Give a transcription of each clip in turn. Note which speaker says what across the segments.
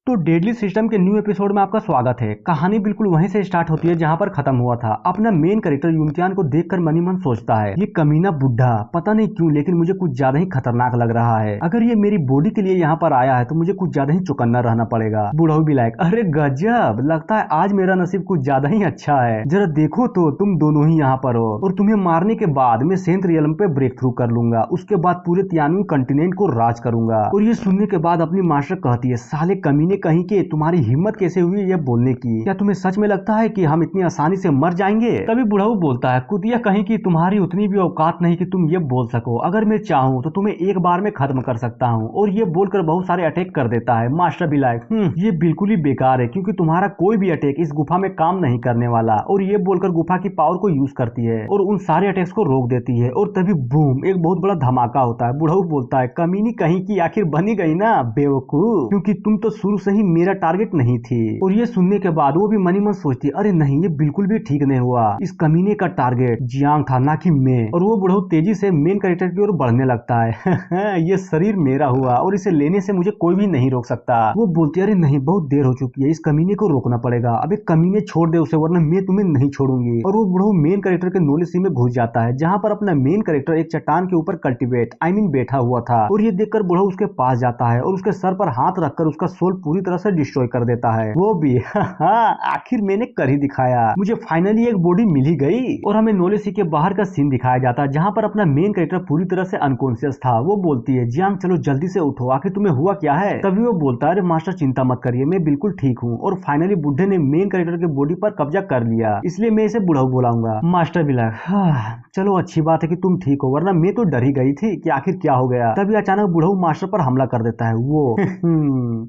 Speaker 1: तो deadly system के new episode में आपका स्वागत है। कहानी बिल्कुल वहीं से स्टार्ट होती है जहां पर खत्म हुआ था। अपना मेन कैरेक्टर यूनतियान को देखकर मनी मन सोचता है, ये कमीना बुढ़ा पता नहीं क्यों लेकिन मुझे कुछ ज्यादा ही खतरनाक लग रहा है। अगर ये मेरी बॉडी के लिए यहाँ पर आया है तो मुझे कुछ ज्यादा ही चौकन्ना रहना पड़ेगा। बूढ़ा भी लायक, अरे गजब, लगता है आज मेरा नसीब कुछ ज्यादा ही अच्छा है। जरा देखो तो तुम दोनों ही यहाँ पर हो और तुम्हें मारने के बाद मैं सेंट रियलम पे ब्रेक थ्रू कर लूंगा। उसके बाद पूरे तियानवी कंटिनेंट को राज करूंगा। और ये सुनने के बाद अपनी मास्टर कहती है, साले कमीने कहीं के, तुम्हारी हिम्मत कैसे हुई ये बोलने की? क्या तुम्हें सच में लगता है कि हम इतनी आसानी से मर जाएंगे? तभी बुढ़ाऊ बोलता है, कुतिया कहीं की, तुम्हारी उतनी भी औकात नहीं कि तुम ये बोल सको। अगर मैं चाहूँ तो तुम्हें एक बार में खत्म कर सकता हूँ। और ये बोलकर बहुत सारे अटैक कर देता है। मास्टर भी लायक, ये बिल्कुल ही बेकार है क्योंकि तुम्हारा कोई भी अटैक इस गुफा में काम नहीं करने वाला। और ये बोलकर गुफा की पावर को यूज करती है और उन सारे अटैक्स को रोक देती है। और तभी बूम, एक बहुत बड़ा धमाका होता है। बुढ़ाऊ बोलता है, कमीनी कहीं की, आखिर बनी गई ना बेवकूफ, क्योंकि तुम तो शुरू से ही मेरा टारगेट नहीं थी। और ये सुनने के बाद वो भी मनी मन सोचती, अरे नहीं, ये बिल्कुल भी ठीक नहीं हुआ। इस कमीने का टारगेट जियांग था, ना कि मैं। और वो बुढ़ऊ तेजी से मेन कैरेक्टर की ओर बढ़ने लगता है। ये शरीर मेरा हुआ और इसे लेने से मुझे कोई भी नहीं रोक सकता। वो बोलती, अरे नहीं, बहुत देर हो चुकी है, इस कमीने को रोकना पड़ेगा। अबे कमीने, छोड़ दे उसे वरना मैं तुम्हें नहीं छोड़ूंगी। और वो बुढ़ऊ मेन कैरेक्टर के नॉलेज सी में घुस जाता है जहाँ पर अपना मेन कैरेक्टर एक चट्टान के ऊपर कल्टिवेट बैठा हुआ था। और ये देखकर बुढ़ऊ उसके पास जाता है और उसके सर पर हाथ रखकर उसका सोल पूरी तरह से डिस्ट्रॉय कर देता है। वो भी आखिर मैंने कर ही दिखाया, मुझे फाइनली एक बॉडी मिल ही गई। और हमें नॉलेज सी के बाहर का सीन दिखाया जाता है जहाँ पर अपना मेन कैरेक्टर पूरी तरह से अनकॉन्शियस था। वो बोलती है, जियांग चलो जल्दी से उठो, आखिर तुम्हें हुआ क्या है? तभी वो बोलता है, अरे मास्टर चिंता मत करिए, मैं बिल्कुल ठीक हूँ। और फाइनली बुढ़े ने मेन कैरेक्टर के बॉडी पर कब्जा कर लिया, इसलिए मैं इसे बुढ़ाऊ बुलाऊंगा। मास्टर भी लगा, चलो अच्छी बात है कि तुम ठीक हो, वरना मैं तो डर ही गई थी कि आखिर क्या हो गया। तभी अचानक बुढ़ऊ मास्टर पर हमला कर देता है। वो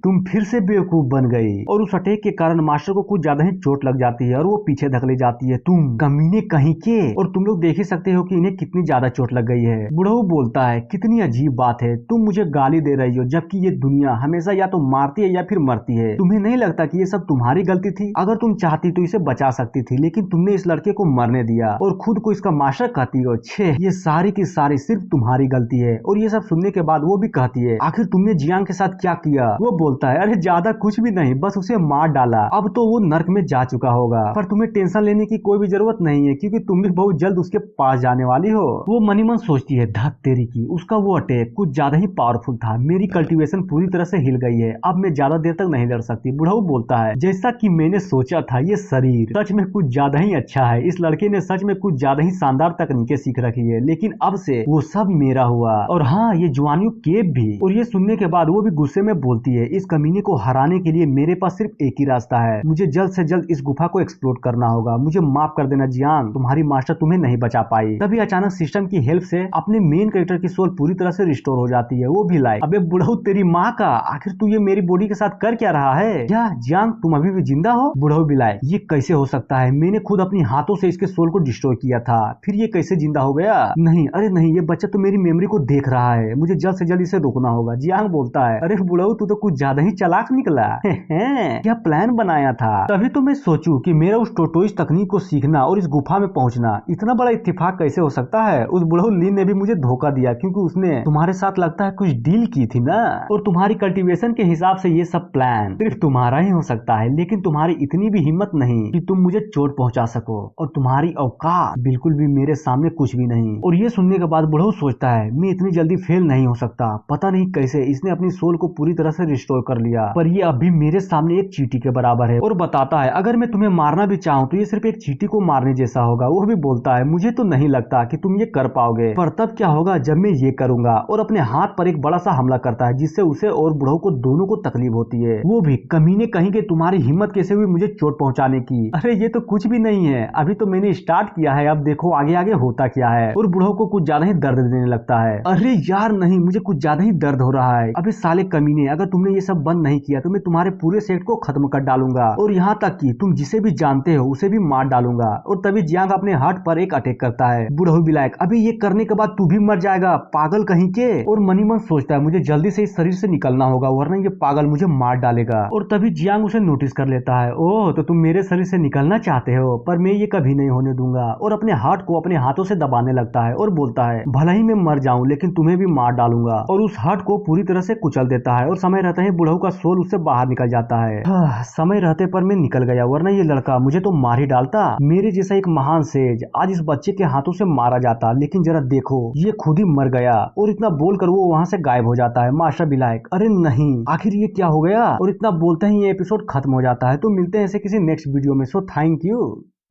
Speaker 1: तुम फिर से बेवकूफ बन गई। और उस अटैक के कारण मास्टर को कुछ ज्यादा ही चोट लग जाती है और वो पीछे धकेली जाती है। तुम कमीने कहीं के, और तुम लोग देख ही सकते हो कि इन्हें कितनी ज्यादा चोट लग गई है। बुढ़ऊ बोलता है, कितनी अजीब बात है, तुम मुझे गाली दे रही हो जबकि ये दुनिया हमेशा या तो मारती है या फिर मरती है। तुम्हें नहीं लगता कि ये सब तुम्हारी गलती थी? अगर तुम चाहती तो इसे बचा सकती थी, लेकिन तुमने इस लड़के को मरने दिया और खुद को इसका मास्टर कहती हो। छे, ये सारी की सारी सिर्फ तुम्हारी गलती है। और ये सब सुनने के बाद वो भी कहती है, आखिर तुमने जियांग के साथ क्या किया? वो बोलता है, अरे ज्यादा कुछ भी नहीं, बस उसे मार डाला, अब तो वो नर्क में जा चुका होगा। पर तुम्हें टेंशन लेने की कोई भी जरूरत नहीं है क्योंकि तुम भी बहुत जल्द उसके पास जाने वाली हो। वो मनी मन सोचती है, धत तेरी की, उसका वो अटैक कुछ ज्यादा ही पावरफुल था, मेरी कल्टीवेशन पूरी तरह से हिल गई है, अब मैं ज्यादा देर तक नहीं लड़ सकती। बुढ़ऊ बोलता है, जैसा कि मैंने सोचा था, ये शरीर सच में कुछ ज्यादा ही अच्छा है। इस लड़के ने सच में कुछ ज्यादा ही शानदार तकनीकें सीख रखी है, लेकिन अब से वो सब मेरा हुआ। और हाँ, ये जुआनियों केप भी। और ये सुनने के बाद वो भी गुस्से में बोलती है, इस कमीने को हराने के लिए मेरे पास सिर्फ एक ही रास्ता है, मुझे जल्द से जल्द इस गुफा को एक्सप्लोर करना होगा। मुझे माफ कर देना जियांग, तुम्हारी मास्टर तुम्हें नहीं बचा पाई। तभी अचानक सिस्टम की हेल्प से अपने मेन कैरेक्टर की सोल पूरी तरह से रिस्टोर हो जाती है। वो भी लाइक, अबे बुढ़ऊ तेरी माँ का, आखिर तू ये मेरी बॉडी के साथ कर क्या रहा है? क्या जियांग तुम अभी भी जिंदा हो? बुढ़ऊ भी लाइक, ये कैसे हो सकता है, मैंने खुद अपनी हाथों से इसके सोल को डिस्ट्रॉय किया था, फिर ये कैसे जिंदा हो गया? नहीं, अरे नहीं, ये बच्चा तो मेरी मेमोरी को देख रहा है, मुझे जल्द से जल्द इसे रोकना होगा। जियांग बोलता है, अरे बुढ़ऊ तू तो कुछ ज्यादा ही चालाक निकला। क्या प्लान बनाया था? तभी तो मैं सोचूं कि मेरा उस टोटोइस तकनीक को सीखना और इस गुफा में पहुंचना इतना बड़ा इत्तेफाक कैसे हो सकता है? उस बुढ़ऊ लीन ने भी मुझे धोखा दिया क्योंकि उसने तुम्हारे साथ लगता है कुछ डील की थी ना। और तुम्हारी कल्टीवेशन के हिसाब से ये सब प्लान सिर्फ तुम्हारा ही हो सकता है, लेकिन तुम्हारी इतनी भी हिम्मत नहीं कि तुम मुझे चोट पहुंचा सको, और तुम्हारी औकात बिल्कुल भी मेरे सामने कुछ भी नहीं। और ये सुनने के बाद बुढ़ऊ सोचता है, मैं इतनी जल्दी फेल नहीं हो सकता, पता नहीं कैसे इसने अपनी सोल को पूरी तरह से रिस्टोर कर लिया, पर ये अभी मेरे सामने एक चींटी के बराबर है। और बताता है, अगर मैं तुम्हें मारना भी चाहूँ तो ये सिर्फ एक चींटी को मारने जैसा होगा। वो भी बोलता है, मुझे तो नहीं लगता कि तुम ये कर पाओगे, पर तब क्या होगा जब मैं ये करूंगा। और अपने हाथ पर एक बड़ा सा हमला करता है जिससे उसे और बुढ़ऊ को दोनों को तकलीफ होती है। वो भी, कमीने कहीं के, तुम्हारी हिम्मत कैसे हुई मुझे चोट पहुंचाने की? अरे ये तो कुछ भी नहीं है, अभी तो मैंने स्टार्ट किया है, अब देखो आगे आगे होता क्या है। और बुढ़ऊ को कुछ ज्यादा ही दर्द देने लगता है। अरे यार नहीं, मुझे कुछ ज्यादा ही दर्द हो रहा है। अबे साले कमीने, अगर तुमने ये सब बंद नहीं किया तो मैं तुम्हारे पूरे सेट को खत्म कर डालूंगा, और यहाँ तक कि तुम जिसे भी जानते हो उसे भी मार डालूंगा। और तभी जियांग अपने हार्ट पर एक अटैक करता है। बुढ़ऊ भी लायक, अभी ये करने के बाद तू भी मर जाएगा, पागल कहीं के। और मनी मन सोचता है, मुझे जल्दी से इस शरीर से निकलना होगा वरना ये पागल मुझे मार डालेगा। और तभी जियांग उसे नोटिस कर लेता है, ओह तो तुम मेरे शरीर से निकलना चाहते हो, पर मैं ये कभी नहीं होने दूंगा। और अपने हार्ट को अपने हाथों से दबाने लगता है और बोलता है, भला ही मैं मर जाऊं लेकिन तुम्हें भी मार डालूंगा। और उस हार्ट को पूरी तरह से कुचल देता है और समय रहता है बुढ़ऊ का सोल उससे बाहर निकल जाता है। समय रहते पर मैं निकल गया, वरना ये लड़का मुझे तो मार ही डालता। मेरे जैसा एक महान सेज आज इस बच्चे के हाथों से मारा जाता, लेकिन जरा देखो ये खुद ही मर गया। और इतना बोलकर वो वहां से गायब हो जाता है। मास्टर भी लाइक अरे नहीं, आखिर ये क्या हो गया। और इतना बोलते ही ये एपिसोड खत्म हो जाता है। तो मिलते हैं ऐसे किसी नेक्स्ट वीडियो में। So thank you.